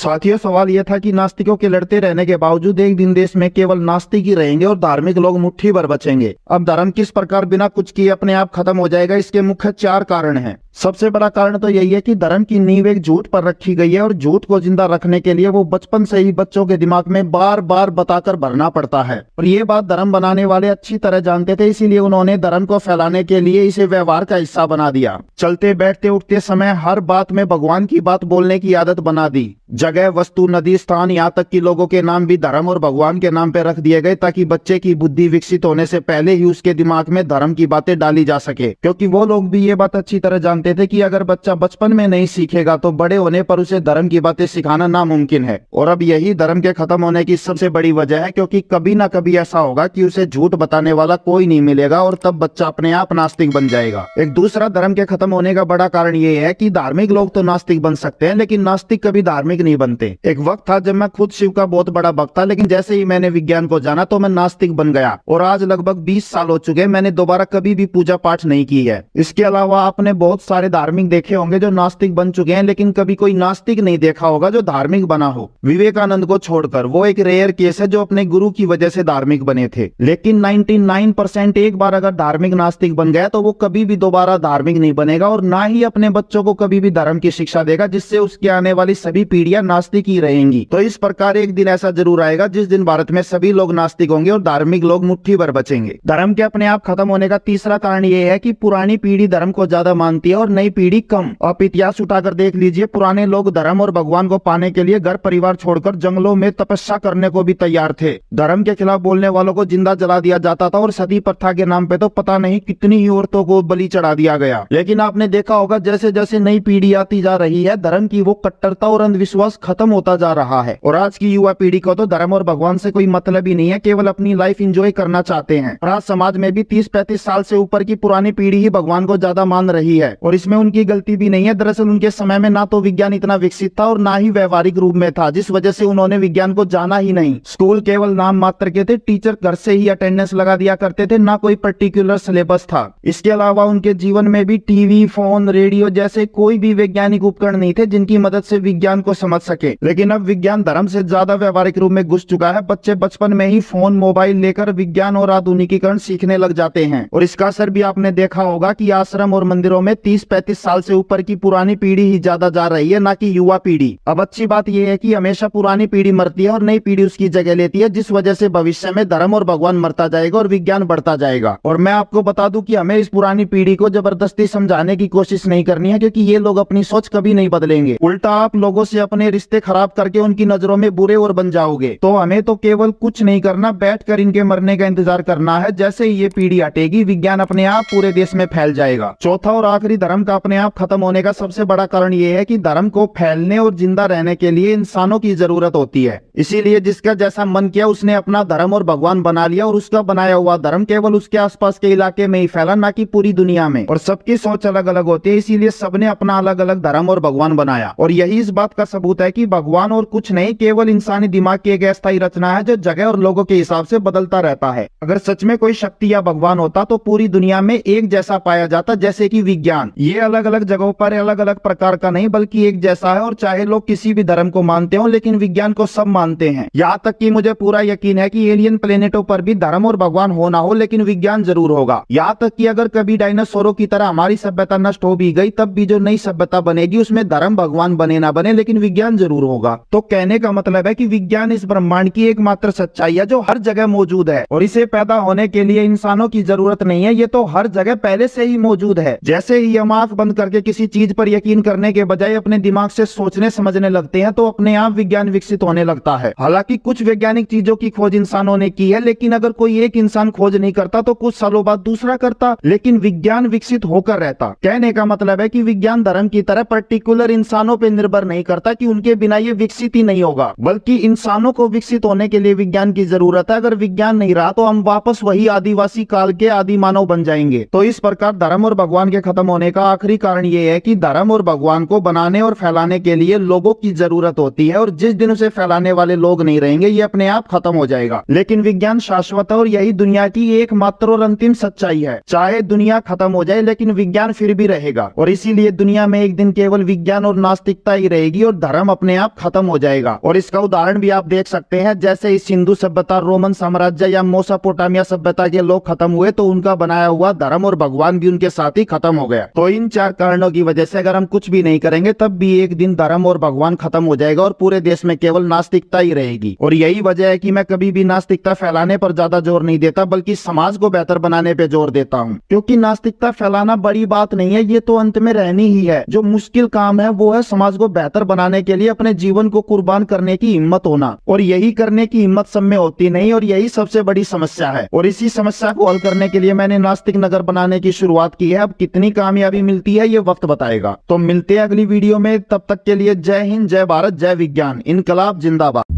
साथियों, सवाल यह था कि नास्तिकों के लड़ते रहने के बावजूद एक दिन देश में केवल नास्तिक ही रहेंगे और धार्मिक लोग मुट्ठी भर बचेंगे। अब धर्म किस प्रकार बिना कुछ किए अपने आप खत्म हो जाएगा, इसके मुख्य 4 कारण हैं। सबसे बड़ा कारण तो यही है कि धर्म की नींव एक झूठ पर रखी गई है और झूठ को जिंदा रखने के लिए वो बचपन से ही बच्चों के दिमाग में बार बार बताकर भरना पड़ता है। और ये बात धर्म बनाने वाले अच्छी तरह जानते थे, इसीलिए उन्होंने धर्म को फैलाने के लिए इसे व्यवहार का हिस्सा बना दिया। चलते बैठते उठते समय हर बात में भगवान की बात बोलने की आदत बना दी। जगह, वस्तु, नदी, स्थान, यहाँ तक कि लोगों के नाम भी धर्म और भगवान के नाम पे रख दिए गए, ताकि बच्चे की बुद्धि विकसित होने से पहले ही उसके दिमाग में धर्म की बातें डाली जा सके। क्योंकि वो लोग भी ये बात अच्छी तरह जानते थे कि अगर बच्चा बचपन में नहीं सीखेगा तो बड़े होने पर उसे धर्म की बातें सिखाना नामुमकिन है। और अब यही धर्म के खत्म होने की सबसे बड़ी वजह है, क्योंकि कभी ना कभी ऐसा होगा कि उसे झूठ बताने वाला कोई नहीं मिलेगा और तब बच्चा अपने आप नास्तिक बन जाएगा। एक दूसरा धर्म के खत्म होने का बड़ा कारण ये है कि धार्मिक लोग तो नास्तिक बन सकते हैं, लेकिन नास्तिक कभी धार्मिक नहीं बनते। एक वक्त था जब मैं खुद शिव का बहुत बड़ा भक्त था, लेकिन जैसे ही मैंने विज्ञान को जाना तो मैं नास्तिक बन गया और आज लगभग 20 साल हो चुके, मैंने दोबारा कभी भी पूजा पाठ नहीं की है। इसके अलावा आपने बहुत सारे धार्मिक देखे होंगे जो नास्तिक बन चुके हैं, लेकिन कभी कोई नास्तिक नहीं देखा होगा जो धार्मिक बना हो। विवेकानंद को छोड़कर वो एक रेयर केस है जो अपने गुरु की वजह से धार्मिक बने थे। लेकिन 99% एक बार अगर धार्मिक नास्तिक बन गया तो वो कभी भी दोबारा धार्मिक नहीं बनेगा और ना ही अपने बच्चों को कभी भी धर्म की शिक्षा देगा, जिससे उसके आने वाली सभी पीढ़ियां नास्तिक ही रहेंगी। तो इस प्रकार एक दिन ऐसा जरूर आएगा जिस दिन भारत में सभी लोग नास्तिक होंगे और धार्मिक लोग मुट्ठी भर बचेंगे। धर्म के अपने आप खत्म होने का तीसरा कारण ये है कि पुरानी पीढ़ी धर्म को ज्यादा मानती है और नई पीढ़ी कम। आप इतिहास उठाकर देख लीजिए, पुराने लोग धर्म और भगवान को पाने के लिए घर परिवार छोड़कर जंगलों में तपस्या करने को भी तैयार थे। धर्म के खिलाफ बोलने वालों को जिंदा जला दिया जाता था और सती प्रथा के नाम पे तो पता नहीं कितनी ही औरतों को बलि चढ़ा दिया गया। लेकिन आपने देखा होगा जैसे जैसे नई पीढ़ी आती जा रही है, धर्म की वो कट्टरता और अंधविश्वास खत्म होता जा रहा है और आज की युवा पीढ़ी को तो धर्म और भगवान से कोई मतलब ही नहीं है, केवल अपनी लाइफ एंजॉय करना चाहते हैं। और आज समाज में भी 30-35 साल से ऊपर की पुरानी पीढ़ी ही भगवान को ज्यादा मान रही है और इसमें उनकी गलती भी नहीं है। दरअसल उनके समय में ना तो विज्ञान इतना विकसित था और ना ही व्यवहारिक रूप में था, जिस वजह से उन्होंने विज्ञान को जाना ही नहीं। स्कूल केवल नाम मात्र के थे, टीचर घर से ही अटेंडेंस लगा दिया करते थे, ना कोई पर्टिकुलर सिलेबस था। इसके अलावा उनके जीवन में भी टीवी, फोन, रेडियो जैसे कोई भी वैज्ञानिक उपकरण नहीं थे जिनकी मदद से विज्ञान को समझ सके। लेकिन अब विज्ञान धर्म से ज्यादा व्यवहारिक रूप में घुस चुका है। बच्चे बचपन में ही फोन, मोबाइल लेकर विज्ञान और आधुनिकीकरण सीखने लग जाते हैं और इसका असर भी आपने देखा होगा कि आश्रम और मंदिरों में 30-35 साल से ऊपर की पुरानी पीढ़ी ही ज्यादा जा रही है, ना कि युवा पीढ़ी। अब अच्छी बात यह है कि हमेशा पुरानी पीढ़ी मरती है और नई पीढ़ी उसकी जगह लेती है, जिस वजह से भविष्य में धर्म और भगवान मरता जाएगा और विज्ञान बढ़ता जाएगा। और मैं आपको बता दूं कि हमें इस पुरानी पीढ़ी को जबरदस्ती समझाने की कोशिश नहीं करनी है, क्योंकि ये लोग अपनी सोच कभी नहीं बदलेंगे। उल्टा आप लोगों से अपने रिश्ते खराब करके उनकी नजरों में बुरे और बन जाओगे। तो हमें तो केवल कुछ नहीं करना, बैठकर इनके मरने का इंतजार करना है। जैसे ही ये पीढ़ी हटेगी, विज्ञान अपने आप पूरे देश में फैल जाएगा। चौथा और आखिरी धर्म का अपने आप खत्म होने का सबसे बड़ा कारण ये है कि धर्म को फैलने और जिंदा रहने के लिए इंसानों की जरूरत होती है। इसीलिए जिसका जैसा मन किया उसने अपना धर्म और भगवान बना लिया और उसका बनाया हुआ धर्म केवल उसके आसपास के इलाके में ही फैला, ना कि पूरी दुनिया में। और सबकी सोच अलग अलग होती है, इसीलिए सबने अपना अलग अलग धर्म और भगवान बनाया। और यही इस बात का सबूत है कि भगवान और कुछ नहीं, केवल इंसानी दिमाग की एक अस्थायी रचना है जो जगह और लोगों के हिसाब से बदलता रहता है। अगर सच में कोई शक्ति या भगवान होता तो पूरी दुनिया में एक जैसा पाया जाता, जैसे कि विज्ञान। ये अलग अलग जगहों पर अलग अलग प्रकार का नहीं बल्कि एक जैसा है और चाहे लोग किसी भी धर्म को मानते हो, लेकिन विज्ञान को सब मानते हैं। यहाँ तक कि मुझे पूरा यकीन है कि एलियन प्लेनेटों पर भी धर्म और भगवान हो ना हो, लेकिन विज्ञान जरूर होगा। यहाँ तक कि अगर कभी डायनासोरों की तरह हमारी सभ्यता नष्ट हो भी गई, तब भी जो नई सभ्यता बनेगी उसमें धर्म भगवान बने ना बने, लेकिन विज्ञान जरूर होगा। तो कहने का मतलब है कि विज्ञान इस ब्रह्मांड की एकमात्र सच्चाई है जो हर जगह मौजूद है और इसे पैदा होने के लिए इंसानों की जरूरत नहीं है, ये तो हर जगह पहले से ही मौजूद है। जैसे ही हम आंख बंद करके किसी चीज पर यकीन करने के बजाय अपने दिमाग से सोचने समझने लगते हैं, तो अपने आप विज्ञान विकसित होने लगता है। हालांकि कुछ वैज्ञानिक चीजों की खोज इंसानों ने की है, लेकिन अगर कोई एक इंसान खोज नहीं करता तो कुछ सालों बाद दूसरा करता, लेकिन विज्ञान विकसित होकर रहता। कहने का मतलब है कि विज्ञान धर्म की तरह पर्टिकुलर इंसानों पर निर्भर नहीं करता कि उनके बिना ये विकसित ही नहीं होगा, बल्कि इंसानों को विकसित होने के लिए विज्ञान की जरूरत है। अगर विज्ञान नहीं रहा तो हम वापस वही आदिवासी काल के आदि मानव बन जाएंगे। तो इस प्रकार धर्म और भगवान के खत्म होने का आखिरी कारण ये है कि धर्म और भगवान को बनाने और फैलाने के लिए लोगों की जरूरत होती है और जिस दिन उसे फैलाने वाले लोग नहीं रहेंगे, ये अपने आप खत्म हो जाएगा। लेकिन विज्ञान शाश्वत है और यही दुनिया की एकमात्र और अंतिम सच्चाई है। चाहे दुनिया खत्म हो जाए, लेकिन विज्ञान फिर भी रहेगा और इसीलिए दुनिया में एक दिन केवल विज्ञान और नास्तिकता ही रहेगी और धर्म अपने आप खत्म हो जाएगा। और इसका उदाहरण भी आप देख सकते हैं, जैसे इस सिंधु सभ्यता, रोमन साम्राज्य या मेसोपोटामिया सभ्यता के लोग खत्म हुए तो उनका बनाया हुआ धर्म और भगवान भी उनके साथ ही खत्म हो गया। तो इन 4 कारणों की वजह से अगर हम कुछ भी नहीं करेंगे तब भी एक दिन धर्म और भगवान खत्म हो जाएगा और पूरे देश में केवल नास्तिकता ही रहेगी। और यही वजह है कि मैं कभी भी नास्तिकता फैलाने पर ज्यादा जोर नहीं देता, बल्कि समाज को बेहतर बनाने पे जोर देता हूँ। क्योंकि नास्तिकता फैलाना बड़ी बात नहीं है, ये तो अंत में रहनी ही है। जो मुश्किल काम है वो है समाज को बेहतर बनाने के लिए अपने जीवन को कुर्बान करने की हिम्मत होना। और यही करने की हिम्मत सब में होती नहीं, और यही सबसे बड़ी समस्या है। और इसी समस्या को हल करने के लिए मैंने नास्तिक नगर बनाने की शुरुआत की है। अब कितनी कामयाबी मिलती है ये वक्त बताएगा। तो मिलते हैं अगली वीडियो में, तब तक के लिए जय हिंद, जय भारत, जय विज्ञान, इनकलाब जिंदाबाद।